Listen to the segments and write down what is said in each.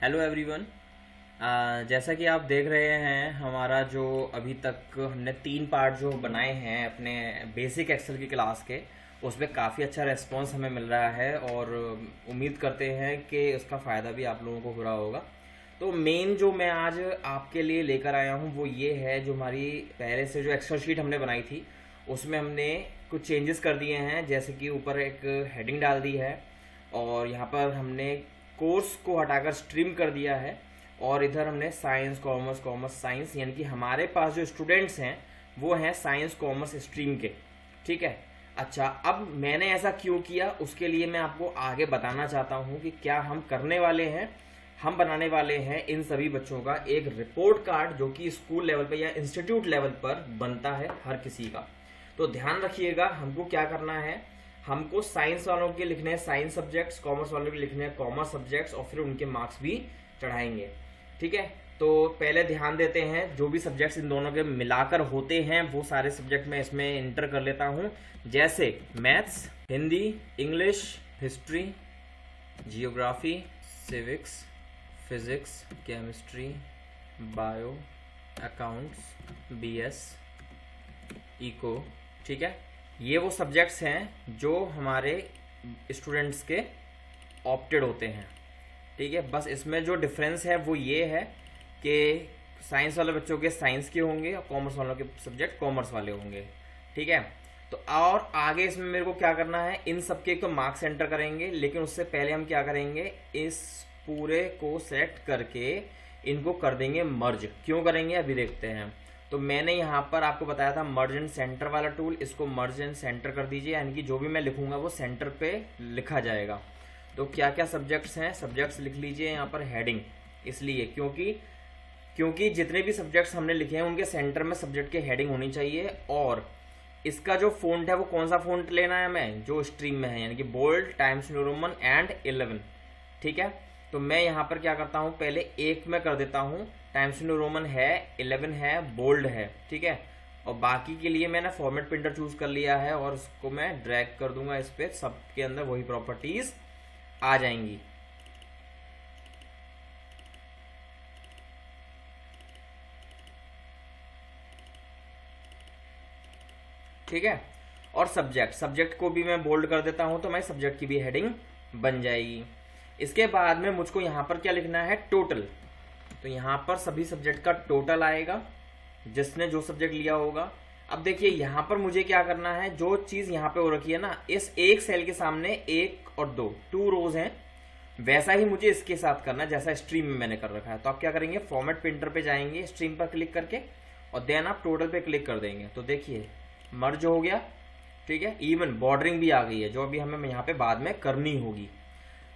Hello everyone. जैसा कि आप देख रहे हैं हमारा जो अभी तक हमने 3 पार्ट जो बनाए हैं अपने बेसिक एक्सेल की क्लास के, उसमें काफ़ी अच्छा रिस्पांस हमें मिल रहा है और उम्मीद करते हैं कि उसका फ़ायदा भी आप लोगों को हो रहा होगा। तो मेन जो मैं आज आपके लिए लेकर आया हूँ वो ये है, जो हमारी पहले से जो एक्सेल शीट हमने बनाई थी उसमें हमने कुछ चेंजेस कर दिए हैं। जैसे कि ऊपर एक हेडिंग डाल दी है और यहाँ पर हमने कोर्स को हटाकर स्ट्रीम कर दिया है और इधर हमने साइंस कॉमर्स कॉमर्स साइंस, यानी कि हमारे पास जो स्टूडेंट्स हैं वो हैं साइंस कॉमर्स स्ट्रीम के। ठीक है। अच्छा, अब मैंने ऐसा क्यों किया उसके लिए मैं आपको आगे बताना चाहता हूँ कि क्या हम करने वाले हैं। हम बनाने वाले हैं इन सभी बच्चों का एक रिपोर्ट कार्ड जो कि स्कूल लेवल पर या इंस्टीट्यूट लेवल पर बनता है हर किसी का। तो ध्यान रखिएगा, हमको क्या करना है, हमको साइंस वालों के लिखने हैं साइंस सब्जेक्ट्स, कॉमर्स वालों के लिखने हैं कॉमर्स सब्जेक्ट्स और फिर उनके मार्क्स भी चढ़ाएंगे। ठीक है। तो पहले ध्यान देते हैं, जो भी सब्जेक्ट्स इन दोनों के मिलाकर होते हैं वो सारे सब्जेक्ट मैं इसमें इंटर कर लेता हूं। जैसे maths, Hindi, English, history, geography, civics, physics, chemistry, bio, accounts, BS, eco. ठीक है। ये वो सब्जेक्ट्स हैं जो हमारे स्टूडेंट्स के ऑप्टेड होते हैं। ठीक है। बस इसमें जो डिफरेंस है वो ये है कि साइंस वाले बच्चों के साइंस के होंगे और कॉमर्स वालों के सब्जेक्ट कॉमर्स वाले होंगे। ठीक है। तो और आगे इसमें मेरे को क्या करना है, इन सबके तो मार्क्स एंटर करेंगे, लेकिन उससे पहले हम क्या करेंगे, इस पूरे को सेलेक्ट करके इनको कर देंगे मर्ज। क्यों करेंगे अभी देखते हैं। तो मैंने यहाँ पर आपको बताया था मर्ज एंड सेंटर वाला टूल, इसको मर्ज एंड सेंटर कर दीजिए, यानी कि जो भी मैं लिखूंगा वो सेंटर पे लिखा जाएगा। तो क्या क्या सब्जेक्ट्स हैं, सब्जेक्ट्स लिख लीजिए यहाँ पर हेडिंग, इसलिए क्योंकि जितने भी सब्जेक्ट्स हमने लिखे हैं उनके सेंटर में सब्जेक्ट की हेडिंग होनी चाहिए। और इसका जो फ़ॉन्ट है वो कौन सा फ़ॉन्ट लेना है हमें, जो स्ट्रीम में है, यानी कि bold, Times New Roman and 11। ठीक है। तो मैं यहाँ पर क्या करता हूँ, पहले एक में कर देता हूँ, टाइम्स न्यू रोमन है, 11 है, बोल्ड है। ठीक है। और बाकी के लिए मैंने फॉर्मेट प्रिंटर चूज कर लिया है और उसको मैं ड्रैग कर दूंगा इस पे, सबके अंदर वही प्रॉपर्टीज आ जाएंगी। ठीक है। और सब्जेक्ट को भी मैं बोल्ड कर देता हूं तो मैं सब्जेक्ट की भी हेडिंग बन जाएगी। इसके बाद में मुझको यहां पर क्या लिखना है, टोटल। तो यहां पर सभी सब्जेक्ट का टोटल आएगा जिसने जो सब्जेक्ट लिया होगा। अब देखिए यहां पर मुझे क्या करना है, जो चीज यहां पे हो रखी है ना, इस एक सेल के सामने एक और दो, 2 रोज हैं, वैसा ही मुझे इसके साथ करना है जैसा स्ट्रीम में मैंने कर रखा है। तो आप क्या करेंगे, फॉर्मेट प्रिंटर पे जाएंगे, स्ट्रीम पर क्लिक करके और देन आप टोटल पे क्लिक कर देंगे। तो देखिए मर्ज हो गया। ठीक है। इवन बॉर्डरिंग भी आ गई है जो अभी हमें यहाँ पे बाद में करनी होगी।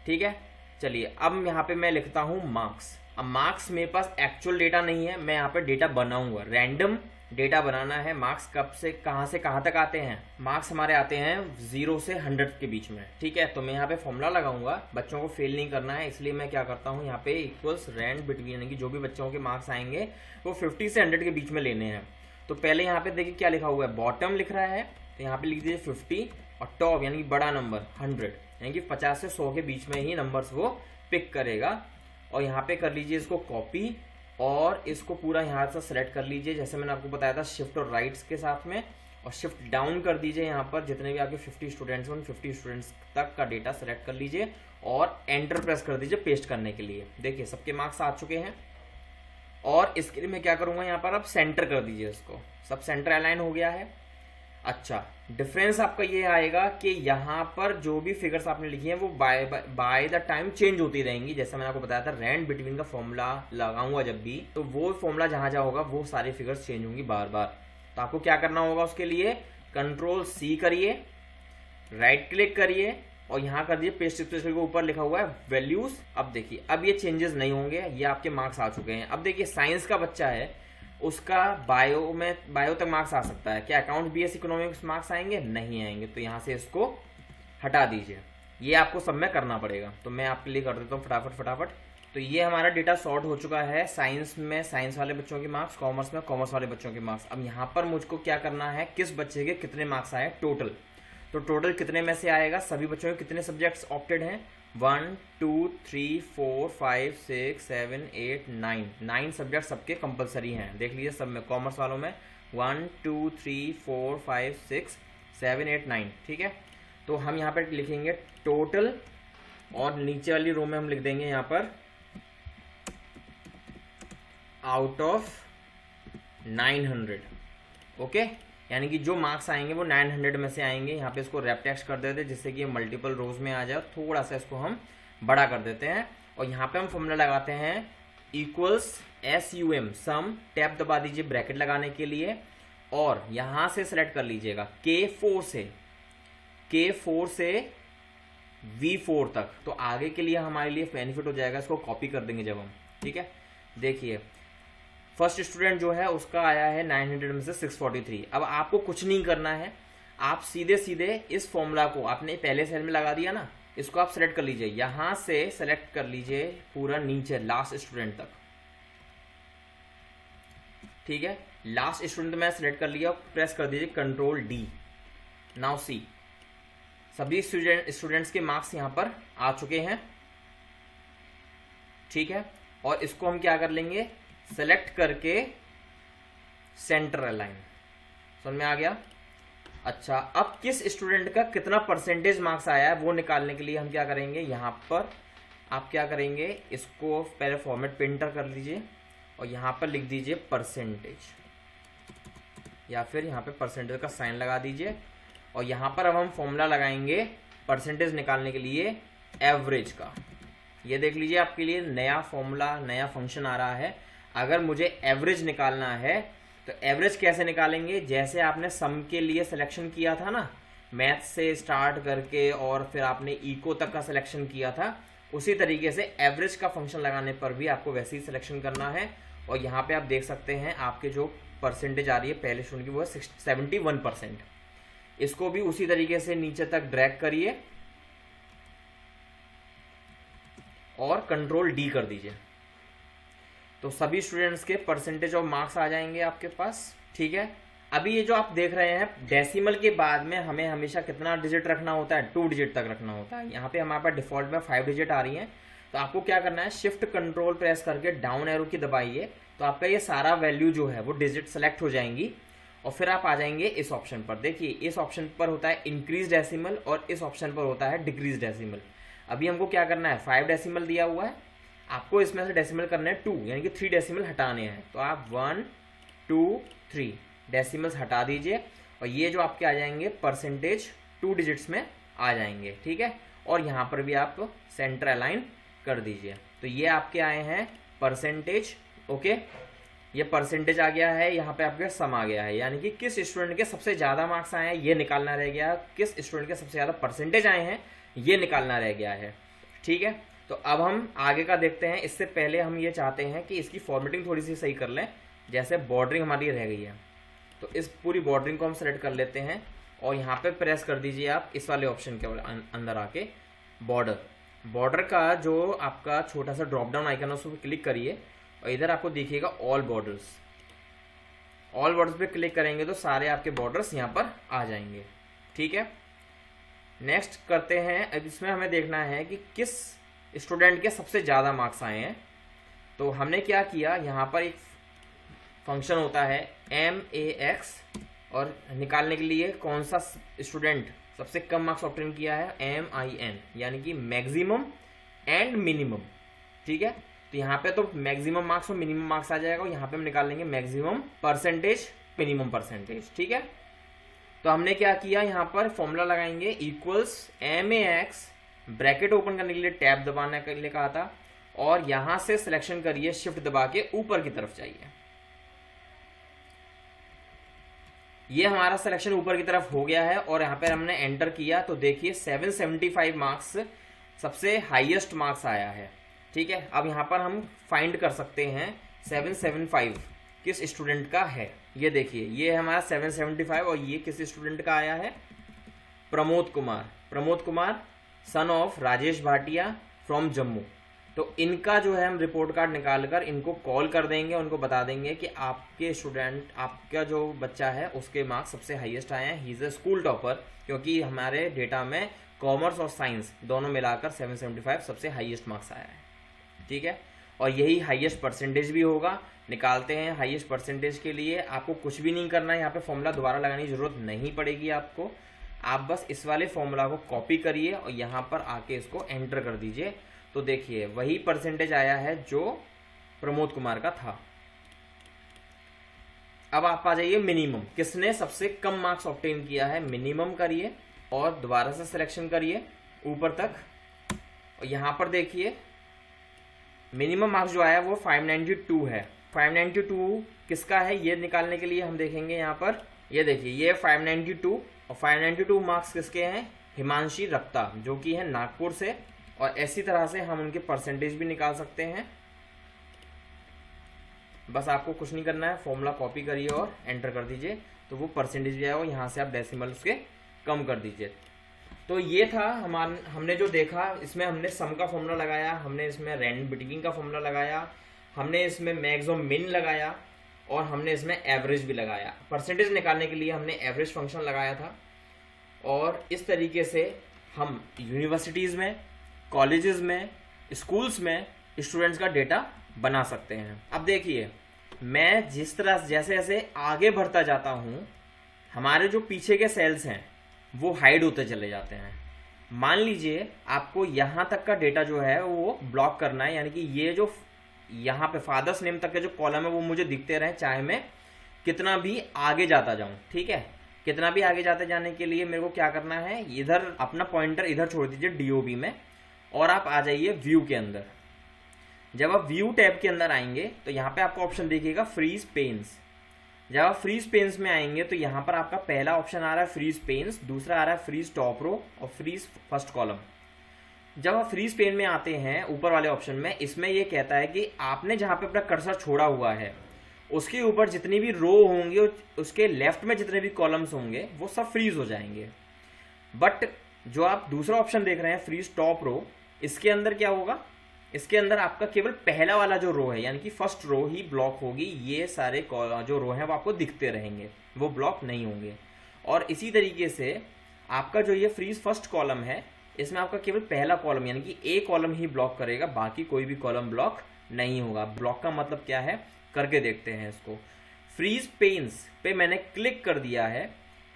ठीक है। चलिए अब यहाँ पे मैं लिखता हूँ मार्क्स। अब मार्क्स मेरे पास एक्चुअल डेटा नहीं है, मैं यहाँ पे डेटा बनाऊंगा, रैंडम डेटा बनाना है। मार्क्स कब से कहाँ तक आते हैं, मार्क्स हमारे आते हैं 0 से 100 के बीच में। ठीक है। तो मैं यहाँ पे फॉर्मूला लगाऊंगा, बच्चों को फेल नहीं करना है, इसलिए मैं क्या करता हूँ यहाँ पे इक्वल्स रैंड बिटवीन, यानी कि जो भी बच्चों के मार्क्स आएंगे वो 50 से 100 के बीच में लेने हैं। तो पहले यहाँ पे देखिए क्या लिखा हुआ है, बॉटम लिख रहा है, तो यहाँ पे लिख दीजिए 50 और टॉप यानी कि बड़ा नंबर 100, यानी कि 50 से 100 के बीच में ही नंबर्स वो पिक करेगा। और यहाँ पे कर लीजिए इसको कॉपी और इसको पूरा यहाँ से सेलेक्ट कर लीजिए, जैसे मैंने आपको बताया था शिफ्ट और राइट्स के साथ में, और शिफ्ट डाउन कर दीजिए। यहाँ पर जितने भी आपके 50 स्टूडेंट्स हैं उन 50 स्टूडेंट्स तक का डेटा सेलेक्ट कर लीजिए और एंटर प्रेस कर दीजिए पेस्ट करने के लिए। देखिए सबके मार्क्स आ चुके हैं। और इसके लिए मैं क्या करूंगा, यहाँ पर आप सेंटर कर दीजिए इसको, सब सेंटर अलाइन हो गया है। अच्छा, डिफरेंस आपका ये आएगा कि यहाँ पर जो भी फिगर्स आपने लिखी हैं वो बाय द टाइम चेंज होती रहेंगी। जैसा मैंने आपको बताया था, रैंड बिटवीन का फॉर्मूला लगाऊंगा जब भी, तो वो फॉर्मूला जहां जहां होगा वो सारी फिगर्स चेंज होंगी बार बार। तो आपको क्या करना होगा, उसके लिए कंट्रोल-C करिए, राइट क्लिक करिए और यहाँ कर दिए पेस्ट स्पेशल के ऊपर लिखा हुआ है वैल्यूज। अब देखिए अब ये चेंजेस नहीं होंगे, ये आपके मार्क्स आ चुके हैं। अब देखिए साइंस का बच्चा है, उसका बायो तक मार्क्स आ सकता है, क्या अकाउंट बीएस इकोनॉमिक्स मार्क्स आएंगे, नहीं आएंगे। तो यहाँ से इसको हटा दीजिए, ये आपको सब में करना पड़ेगा। तो मैं आपके लिए कर देता हूँ फटाफट। तो ये हमारा डेटा सॉर्ट हो चुका है, साइंस में साइंस वाले बच्चों के मार्क्स, कॉमर्स में कॉमर्स वाले बच्चों के मार्क्स। अब यहाँ पर मुझको क्या करना है, किस बच्चे के कितने मार्क्स आए टोटल। तो टोटल कितने में से आएगा, सभी बच्चों के कितने सब्जेक्ट्स ऑप्टेड हैं, 1 2 3 4 5 6 7 8 9, 9 सब्जेक्ट सबके कंपलसरी हैं। देख लीजिए सब में, कॉमर्स वालों में 1 2 3 4 5 6 7 8 9, ठीक है। तो हम यहाँ पर लिखेंगे टोटल, और नीचे वाली रो में हम लिख देंगे यहाँ पर आउट ऑफ 900, ओके। यानी कि जो मार्क्स आएंगे वो 900 में से आएंगे। यहाँ पे इसको रैप टेक्स्ट कर देते हैं जिससे कि ये मल्टीपल रोज में आ जाए, थोड़ा सा इसको हम बड़ा कर देते हैं। और यहाँ पे हम फॉर्मूला लगाते हैं इक्वल्स SUM, सम, टैब दबा दीजिए ब्रैकेट लगाने के लिए, और यहाँ से सेलेक्ट कर लीजिएगा K4 से V4 तक। तो आगे के लिए हमारे लिए बेनिफिट हो जाएगा, इसको कॉपी कर देंगे जब हम, ठीक है। देखिए फर्स्ट स्टूडेंट जो है उसका आया है 900 में से 643। अब आपको कुछ नहीं करना है, आप सीधे सीधे इस फॉर्मूला को आपने पहले सेल में लगा दिया ना, इसको आप सेलेक्ट कर लीजिए, यहां से सेलेक्ट कर लीजिए पूरा नीचे लास्ट स्टूडेंट तक, ठीक है। लास्ट स्टूडेंट मैं सेलेक्ट कर लिया, प्रेस कर दीजिए कंट्रोल D। नाउ सी, सभी स्टूडेंट्स के मार्क्स यहां पर आ चुके हैं, ठीक है। और इसको हम क्या कर लेंगे, सेलेक्ट करके सेंटर अलाइन, समझ में आ गया। अच्छा, अब किस स्टूडेंट का कितना परसेंटेज मार्क्स आया है वो निकालने के लिए हम क्या करेंगे, यहाँ पर आप क्या करेंगे, इसको पहले फॉर्मेट पे एंटर कर लीजिए और यहाँ पर लिख दीजिए परसेंटेज, या फिर यहाँ पे परसेंटेज का साइन लगा दीजिए। और यहाँ पर अब हम फॉर्मूला लगाएंगे परसेंटेज निकालने के लिए एवरेज का। ये देख लीजिए आपके लिए नया फॉर्मूला, नया फंक्शन आ रहा है। अगर मुझे एवरेज निकालना है तो एवरेज कैसे निकालेंगे, जैसे आपने सम के लिए सिलेक्शन किया था ना, मैथ से स्टार्ट करके और फिर आपने इको तक का सिलेक्शन किया था, उसी तरीके से एवरेज का फंक्शन लगाने पर भी आपको वैसे ही सिलेक्शन करना है। और यहाँ पे आप देख सकते हैं आपके जो परसेंटेज आ रही है पहले स्टूडेंट की वो है 71%। इसको भी उसी तरीके से नीचे तक ड्रैग करिए और कंट्रोल D कर दीजिए, तो सभी स्टूडेंट्स के परसेंटेज ऑफ मार्क्स आ जाएंगे आपके पास, ठीक है। अभी ये जो आप देख रहे हैं डेसिमल के बाद में हमें हमेशा कितना डिजिट रखना होता है, 2 डिजिट तक रखना होता है। यहाँ पे हमारे पास डिफॉल्ट में 5 डिजिट आ रही हैं, तो आपको क्या करना है, शिफ्ट कंट्रोल प्रेस करके डाउन एरो की दबाइए, तो आपका ये सारा वैल्यू जो है वो डिजिट सेलेक्ट हो जाएंगी। और फिर आप आ जाएंगे इस ऑप्शन पर, देखिए इस ऑप्शन पर होता है इंक्रीज डेसिमल और इस ऑप्शन पर होता है डिक्रीज डेसिमल। अभी हमको क्या करना है, 5 डेसिमल दिया हुआ है, आपको इसमें से डेसिमल करना है 2, यानी कि 3 डेसिमल हटाने हैं। तो आप 1 2 3 डेसिमल्स हटा दीजिए और ये जो आपके आ जाएंगे परसेंटेज 2 डिजिट्स में आ जाएंगे, ठीक है। और यहाँ पर भी आप सेंटर अलाइन कर दीजिए, तो ये आपके आए हैं परसेंटेज, ओके। ये परसेंटेज आ गया है, यहाँ पे आपके सम आ गया है, यानी कि किस स्टूडेंट के सबसे ज़्यादा मार्क्स आए हैं ये निकालना रह गया, किस स्टूडेंट के सबसे ज़्यादा परसेंटेज आए हैं ये निकालना रह गया है, ठीक है। तो अब हम आगे का देखते हैं। इससे पहले हम ये चाहते हैं कि इसकी फॉर्मेटिंग थोड़ी सी सही कर लें, जैसे बॉर्डरिंग हमारी रह गई है, तो इस पूरी बॉर्डरिंग को हम सेलेक्ट कर लेते हैं और यहाँ पे प्रेस कर दीजिए आप इस वाले ऑप्शन के अंदर आके बॉर्डर का जो आपका छोटा सा ड्रॉप डाउन आइकन है उस पर क्लिक करिए और इधर आपको दिखेगा ऑल बॉर्डर्स पे क्लिक करेंगे तो सारे आपके बॉर्डर्स यहाँ पर आ जाएंगे, ठीक है। नेक्स्ट करते हैं, अब इसमें हमें देखना है कि किस स्टूडेंट के सबसे ज़्यादा मार्क्स आए हैं। तो हमने क्या किया, यहाँ पर एक फंक्शन होता है MAX और निकालने के लिए कौन सा स्टूडेंट सबसे कम मार्क्स ऑब्टेन किया है, MIN, यानी कि मैक्सिमम एंड मिनिमम, ठीक है। तो यहाँ पे तो मैक्सिमम मार्क्स और मिनिमम मार्क्स आ जाएगा और यहाँ पे हम निकाल लेंगे मैक्सिमम परसेंटेज, मिनिमम परसेंटेज, ठीक है। तो हमने क्या किया, यहाँ पर फॉर्मूला लगाएंगे इक्वल्स MAX, ब्रैकेट ओपन करने के लिए टैब दबाने के लिए कहा था, और यहां से सिलेक्शन करिए शिफ्ट दबा के ऊपर की तरफ जाइए। ये हमारा सिलेक्शन ऊपर की तरफ हो गया है और यहाँ पर हमने एंटर किया तो देखिए 775 मार्क्स सबसे हाईएस्ट मार्क्स आया है, ठीक है। अब यहाँ पर हम फाइंड कर सकते हैं 775 किस स्टूडेंट का है। ये देखिए ये हमारा 775 और ये किस स्टूडेंट का आया है, Pramod Kumar son of Rajesh Bhatia from Jammu. तो इनका जो है हम रिपोर्ट कार्ड निकाल कर इनको कॉल कर देंगे, उनको बता देंगे कि आपके स्टूडेंट, आपका जो बच्चा है उसके मार्क्स सबसे हाईएस्ट आए हैं, he is a school topper, क्योंकि हमारे डेटा में कॉमर्स और साइंस दोनों मिलाकर 775 सबसे हाईएस्ट मार्क्स आया है। ठीक है, और यही हाईएस्ट परसेंटेज भी होगा। निकालते हैं हाईएस्ट परसेंटेज के लिए। आपको कुछ भी नहीं करना है, यहाँ पे फॉर्मूला दोबारा लगाने की जरूरत नहीं पड़ेगी आपको। आप बस इस वाले फॉर्मूला को कॉपी करिए और यहाँ पर आके इसको एंटर कर दीजिए। तो देखिए वही परसेंटेज आया है जो प्रमोद कुमार का था। अब आप आ जाइए मिनिमम, किसने सबसे कम मार्क्स ऑब्टेन किया है, मिनिमम करिए और दोबारा से सिलेक्शन करिए ऊपर तक। और यहाँ पर देखिए मिनिमम मार्क्स जो आया वो 592 है। 592 किसका है ये निकालने के लिए हम देखेंगे यहाँ पर, ये देखिए ये 592 और 592 मार्क्स किसके हैं, हिमांशी रक्ता जो कि है नागपुर से। और इसी तरह से हम उनके परसेंटेज भी निकाल सकते हैं। बस आपको कुछ नहीं करना है, फॉर्मूला कॉपी करिए और एंटर कर दीजिए, तो वो परसेंटेज भी आएगा। यहाँ से आप डेसिमल उसके कम कर दीजिए। तो ये था हमने जो देखा, इसमें हमने सम का फॉर्मूला लगाया, हमने इसमें रैंड बिटवीन का फॉर्मूला लगाया, हमने इसमें मैक्सिमम मिन लगाया और हमने इसमें एवरेज भी लगाया। परसेंटेज निकालने के लिए हमने एवरेज फंक्शन लगाया था। और इस तरीके से हम यूनिवर्सिटीज़ में, कॉलेजेस में, स्कूल्स में स्टूडेंट्स का डेटा बना सकते हैं। अब देखिए मैं जिस तरह जैसे जैसे आगे बढ़ता जाता हूँ, हमारे जो पीछे के सेल्स हैं वो हाइड होते चले जाते हैं। मान लीजिए आपको यहाँ तक का डेटा जो है वो ब्लॉक करना है, यानी कि ये जो यहाँ पे फादर्स नेम तक के जो कॉलम है वो मुझे दिखते रहे, चाहे मैं कितना भी आगे जाता जाऊँ। ठीक है, कितना भी आगे जाते जाने के लिए मेरे को क्या करना है, इधर अपना पॉइंटर इधर छोड़ दीजिए डीओबी में और आप आ जाइए व्यू के अंदर। जब आप व्यू टैब के अंदर आएंगे तो यहाँ पे आपको ऑप्शन देखिएगा फ्रीज पेन्स। जब आप फ्रीज पेन्स में आएंगे तो यहाँ पर आपका पहला ऑप्शन आ रहा है फ्रीज पेन्स, दूसरा आ रहा है फ्रीज टॉप रो और फ्रीज फर्स्ट कॉलम। जब आप फ्रीज पेन में आते हैं ऊपर वाले ऑप्शन में, इसमें ये कहता है कि आपने जहाँ पे अपना कर्सर छोड़ा हुआ है उसके ऊपर जितनी भी रो होंगे, उसके लेफ्ट में जितने भी कॉलम्स होंगे वो सब फ्रीज हो जाएंगे। बट जो आप दूसरा ऑप्शन देख रहे हैं फ्रीज टॉप रो, इसके अंदर क्या होगा, इसके अंदर आपका केवल पहला वाला जो रो है यानी कि फर्स्ट रो ही ब्लॉक होगी। ये सारे जो रो हैं वो आपको दिखते रहेंगे, वो ब्लॉक नहीं होंगे। और इसी तरीके से आपका जो ये फ्रीज फर्स्ट कॉलम है, इसमें आपका केवल पहला कॉलम यानी कि ए कॉलम ही ब्लॉक करेगा, बाकी कोई भी कॉलम ब्लॉक नहीं होगा। ब्लॉक का मतलब क्या है, करके देखते हैं इसको। फ्रीज पेन्स पे मैंने क्लिक कर दिया है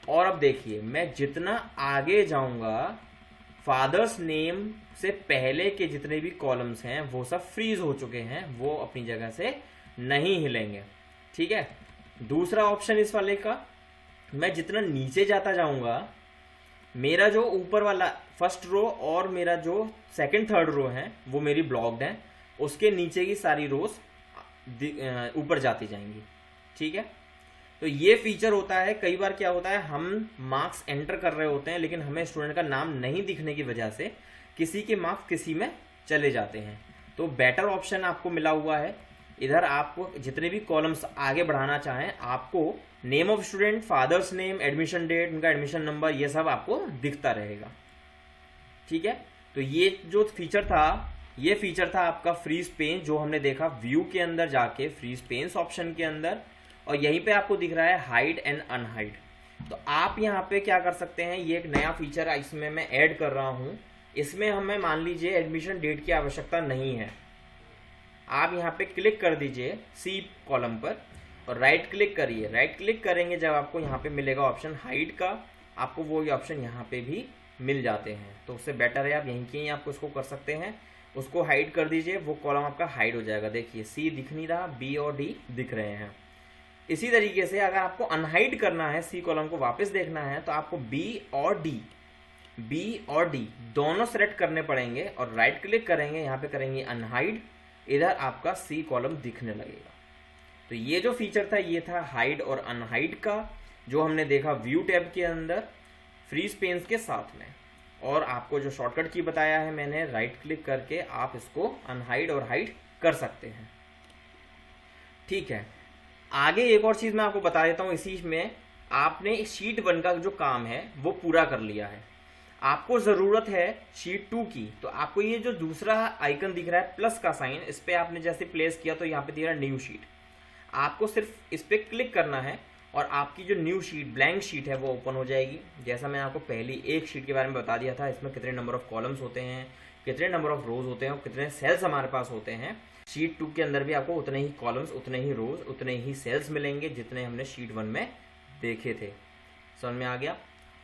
और अब देखिए मैं जितना आगे जाऊंगा फादर्स नेम से पहले के जितने भी कॉलम्स हैं वो सब फ्रीज हो चुके हैं, वो अपनी जगह से नहीं हिलेंगे। ठीक है, दूसरा ऑप्शन इस वाले का, मैं जितना नीचे जाता जाऊंगा मेरा जो ऊपर वाला फर्स्ट रो और मेरा जो सेकंड थर्ड रो है वो मेरी ब्लॉक्ड है, उसके नीचे की सारी रोज ऊपर जाती जाएंगी। ठीक है, तो ये फीचर होता है। कई बार क्या होता है, हम मार्क्स एंटर कर रहे होते हैं लेकिन हमें स्टूडेंट का नाम नहीं दिखने की वजह से किसी के मार्क्स किसी में चले जाते हैं। तो बेटर ऑप्शन आपको मिला हुआ है। इधर आपको जितने भी कॉलम्स आगे बढ़ाना चाहें, आपको name of student, father's name, admission date, उनका एडमिशन नंबर, ये सब आपको दिखता रहेगा। ठीक है, तो ये जो फीचर था, ये फीचर था आपका फ्रीज पेन, जो हमने देखा व्यू के अंदर जाके फ्रीज पेन्स ऑप्शन के अंदर। और यहीं पे आपको दिख रहा है हाइड एंड अनहाइड। तो आप यहाँ पे क्या कर सकते हैं, ये एक नया फीचर इसमें मैं ऐड कर रहा हूँ। इसमें हमें मान लीजिए एडमिशन डेट की आवश्यकता नहीं है, आप यहाँ पे क्लिक कर दीजिए सी कॉलम पर और राइट क्लिक करिए। राइट क्लिक करेंगे जब आपको यहाँ पे मिलेगा ऑप्शन हाइड का, आपको वो ऑप्शन यहाँ पे भी मिल जाते हैं। तो उससे बेटर है आप यहीं के ही आपको उसको कर सकते हैं, उसको हाइड कर दीजिए, वो कॉलम आपका हाइड हो जाएगा। देखिए सी दिख नहीं रहा, बी और डी दिख रहे हैं। इसी तरीके से अगर आपको अनहाइड करना है, सी कॉलम को वापस देखना है, तो आपको बी और डी दोनों सेलेक्ट करने पड़ेंगे और राइट क्लिक करेंगे, यहाँ पे करेंगे अनहाइड, इधर आपका सी कॉलम दिखने लगेगा। तो ये जो फीचर था ये था हाइड और अनहाइड का, जो हमने देखा व्यू टैब के अंदर फ्रीज पेन्स के साथ में। और आपको जो शॉर्टकट की बताया है मैंने, राइट क्लिक करके आप इसको अनहाइड और हाइड कर सकते हैं। ठीक है, आगे एक और चीज मैं आपको बता देता हूं। इसी में आपने शीट 1 का जो काम है वो पूरा कर लिया है। आपको ज़रूरत है शीट 2 की, तो आपको ये जो दूसरा आइकन दिख रहा है प्लस का साइन, इस पर आपने जैसे प्लेस किया तो यहाँ पे दिख रहा है न्यू शीट। आपको सिर्फ इस पर क्लिक करना है और आपकी जो न्यू शीट ब्लैंक शीट है वो ओपन हो जाएगी। जैसा मैंने आपको पहली एक शीट के बारे में बता दिया था, इसमें कितने नंबर ऑफ कॉलम्स होते हैं, कितने नंबर ऑफ रोज होते हैं और कितने सेल्स हमारे पास होते हैं। शीट 2 के अंदर भी आपको उतने ही कॉलम्स, उतने ही रोज, उतने ही सेल्स मिलेंगे जितने हमने शीट 1 में देखे थे। समझ में आ गया?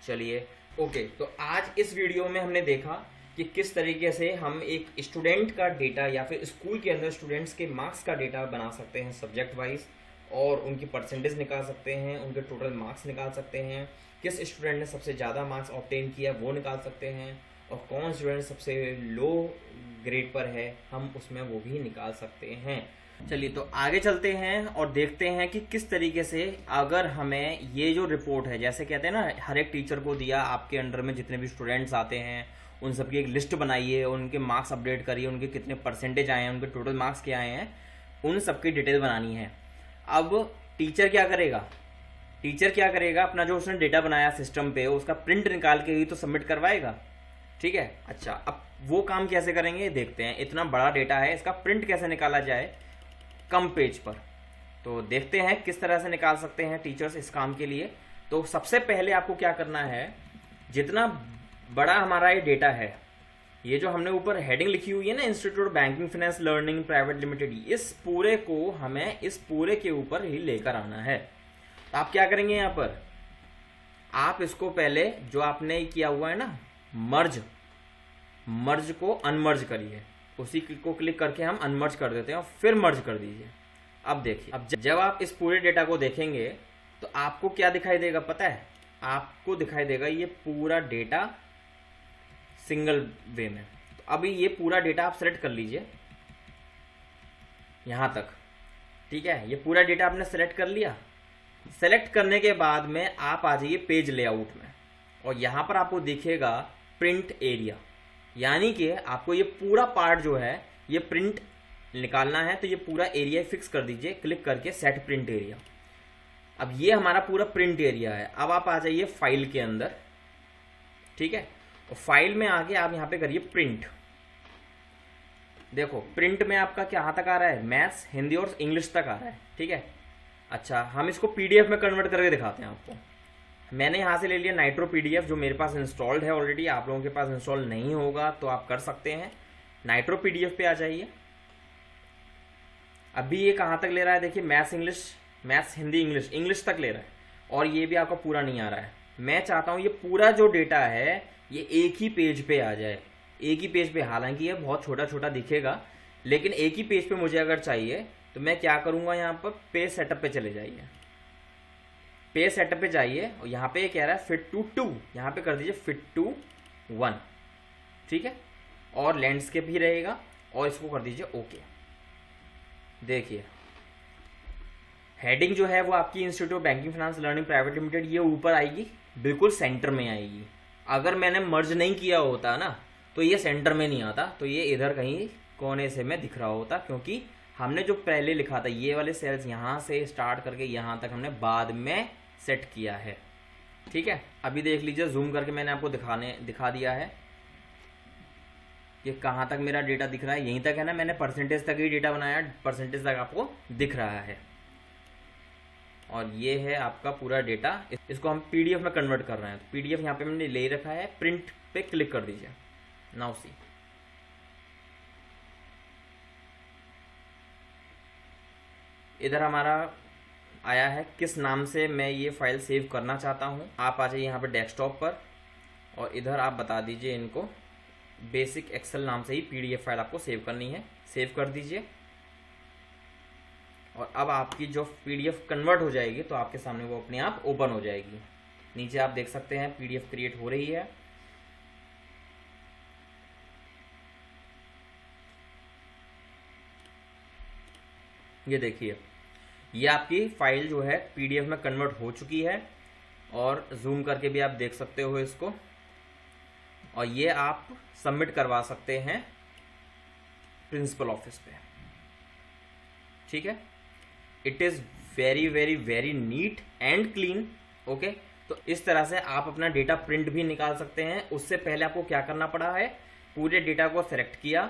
चलिए ओके, तो आज इस वीडियो में हमने देखा कि किस तरीके से हम एक स्टूडेंट का डेटा या फिर स्कूल के अंदर स्टूडेंट्स के मार्क्स का डेटा बना सकते हैं सब्जेक्ट वाइज, और उनकी परसेंटेज निकाल सकते हैं, उनके टोटल मार्क्स निकाल सकते हैं, किस स्टूडेंट ने सबसे ज़्यादा मार्क्स ऑब्टेन किया वो निकाल सकते हैं, और कौन स्टूडेंट सबसे लो ग्रेड पर है हम उसमें वो भी निकाल सकते हैं। चलिए तो आगे चलते हैं और देखते हैं कि किस तरीके से अगर हमें ये जो रिपोर्ट है, जैसे कहते हैं ना, हर एक टीचर को दिया, आपके अंडर में जितने भी स्टूडेंट्स आते हैं उन सबकी एक लिस्ट बनाइए, उनके मार्क्स अपडेट करिए, उनके कितने परसेंटेज आए हैं, उनके टोटल मार्क्स क्या आए हैं, उन सबकी डिटेल बनानी है। अब टीचर क्या करेगा? टीचर क्या करेगा, अपना जो उसने डेटा बनाया सिस्टम पे उसका प्रिंट निकाल के ही तो सबमिट करवाएगा। ठीक है, अच्छा अब वो काम कैसे करेंगे देखते हैं। इतना बड़ा डेटा है, इसका प्रिंट कैसे निकाला जाए कम पेज पर, तो देखते हैं किस तरह से निकाल सकते हैं टीचर्स इस काम के लिए। तो सबसे पहले आपको क्या करना है, जितना बड़ा हमारा ये डेटा है, ये जो हमने ऊपर हेडिंग लिखी हुई है ना, institute banking finance learning private limited, इस पूरे को हमें इस पूरे के ऊपर ही लेकर आना है। तो आप क्या करेंगे, यहाँ पर आप इसको पहले जो आपने किया हुआ है ना मर्ज को अनमर्ज करिए, उसी को क्लिक करके हम अनमर्ज कर देते हैं और फिर मर्ज कर दीजिए। अब देखिए, अब जब आप इस पूरे डेटा को देखेंगे तो आपको क्या दिखाई देगा पता है? आपको दिखाई देगा ये पूरा डेटा सिंगल वे में। तो अभी ये पूरा डेटा आप सेलेक्ट कर लीजिए यहां तक। ठीक है, ये पूरा डेटा आपने सेलेक्ट कर लिया। सेलेक्ट करने के बाद में आप आ जाइए पेज लेआउट में, और यहां पर आपको दिखेगा प्रिंट एरिया, यानी कि आपको ये पूरा पार्ट जो है ये प्रिंट निकालना है। तो ये पूरा एरिया फिक्स कर दीजिए क्लिक करके सेट प्रिंट एरिया। अब ये हमारा पूरा प्रिंट एरिया है। अब आप आ जाइए फाइल के अंदर, ठीक है, और फाइल में आके आप यहाँ पे करिए प्रिंट। देखो प्रिंट में आपका कहाँ तक आ रहा है, मैथ्स, हिंदी और इंग्लिश तक आ रहा है। ठीक है, अच्छा हम इसको पीडीएफ में कन्वर्ट करके दिखाते हैं आपको। मैंने यहाँ से ले लिया नाइट्रो पीडीएफ जो मेरे पास इंस्टॉल्ड है ऑलरेडी। आप लोगों के पास इंस्टॉल नहीं होगा तो आप कर सकते हैं। नाइट्रो पीडीएफ पे आ जाइए। अभी ये कहाँ तक ले रहा है देखिए, maths English, maths Hindi English तक ले रहा है, और ये भी आपका पूरा नहीं आ रहा है। मैं चाहता हूँ ये पूरा जो डेटा है ये एक ही पेज पे आ जाए, एक ही पेज पे। हालांकि ये बहुत छोटा छोटा दिखेगा, लेकिन एक ही पेज पे मुझे अगर चाहिए तो मैं क्या करूँगा, यहाँ पर पेज सेटअप पे चले जाइए। पेज सेटअप पे जाइए और यहाँ पे कह रहा है फिट टू 2, यहाँ पे कर दीजिए फिट टू 1। ठीक है, और लैंडस्केप ही रहेगा, और इसको कर दीजिए ओके। देखिए हेडिंग जो है वो आपकी institute of banking finance learning private limited ये ऊपर आएगी, बिल्कुल सेंटर में आएगी। अगर मैंने मर्ज नहीं किया होता ना तो ये सेंटर में नहीं आता, तो ये इधर कहीं कोने से में दिख रहा होता, क्योंकि हमने जो पहले लिखा था ये वाले सेल्स यहाँ से स्टार्ट करके यहाँ तक हमने बाद में सेट किया है। ठीक है, अभी देख लीजिए जूम करके मैंने आपको दिखा दिया है कि कहाँ तक मेरा डेटा दिख रहा है। यहीं तक है ना, मैंने परसेंटेज तक ही डेटा बनाया, परसेंटेज तक आपको दिख रहा है। और ये है आपका पूरा डेटा, इसको हम पीडीएफ में कन्वर्ट कर रहे हैं। तो पीडीएफ यहाँ पे मैंने ले रखा है, प्रिंट पे क्लिक कर दीजिए। नाउ सी, इधर हमारा आया है किस नाम से मैं ये फाइल सेव करना चाहता हूँ। आप आ जाइए यहाँ पे डेस्कटॉप पर, और इधर आप बता दीजिए इनको बेसिक एक्सेल नाम से ही पीडीएफ फाइल आपको सेव करनी है। सेव कर दीजिए, और अब आपकी जो पीडीएफ कन्वर्ट हो जाएगी तो आपके सामने वो अपने आप ओपन हो जाएगी। नीचे आप देख सकते हैं पीडीएफ क्रिएट हो रही है। ये देखिए, ये आपकी फाइल जो है पीडीएफ में कन्वर्ट हो चुकी है, और जूम करके भी आप देख सकते हो इसको, और ये आप सबमिट करवा सकते हैं प्रिंसिपल ऑफिस पे। ठीक है, it is very very very neat and clean. Okay, तो इस तरह से आप अपना डेटा प्रिंट भी निकाल सकते हैं। उससे पहले आपको क्या करना पड़ा है, पूरे डेटा को सेलेक्ट किया,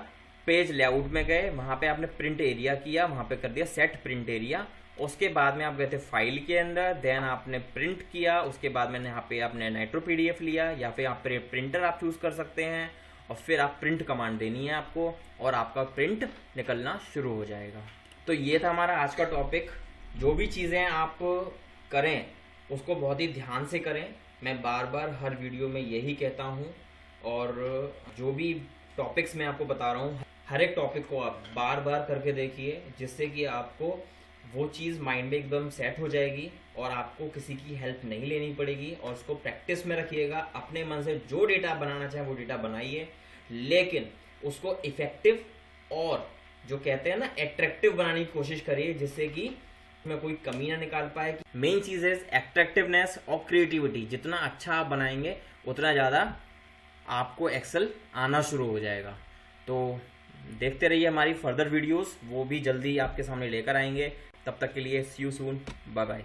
पेज लेआउट में गए, वहाँ पे आपने प्रिंट एरिया किया, वहाँ पे कर दिया सेट प्रिंट एरिया। उसके बाद में आप गए थे फाइल के अंदर, देन आपने प्रिंट किया। उसके बाद में यहाँ पे आपने नाइट्रो पीडीएफ लिया, या फिर आप प्रिंटर आप चूज़ कर सकते हैं, और फिर आप प्रिंट कमांड देनी है आपको, और आपका प्रिंट निकलना शुरू हो जाएगा। तो ये था हमारा आज का टॉपिक। जो भी चीज़ें आप करें उसको बहुत ही ध्यान से करें, मैं बार बार हर वीडियो में यही कहता हूँ। और जो भी टॉपिक्स मैं आपको बता रहा हूँ, हर एक टॉपिक को आप बार बार करके देखिए, जिससे कि आपको वो चीज़ माइंड में एकदम सेट हो जाएगी और आपको किसी की हेल्प नहीं लेनी पड़ेगी। और उसको प्रैक्टिस में रखिएगा, अपने मन से जो डेटा बनाना चाहे वो डेटा बनाइए, लेकिन उसको इफेक्टिव और जो कहते हैं ना एट्रैक्टिव बनाने की कोशिश करिए, जिससे कि में कोई कमी ना निकाल पाए। मेन चीज़ है एट्रैक्टिवनेस और क्रिएटिविटी। जितना अच्छा आप बनाएंगे उतना ज़्यादा आपको एक्सेल आना शुरू हो जाएगा। तो देखते रहिए हमारी फर्दर वीडियोस, वो भी जल्दी आपके सामने लेकर आएंगे। तब तक के लिए सी यू सून, बाय बाय।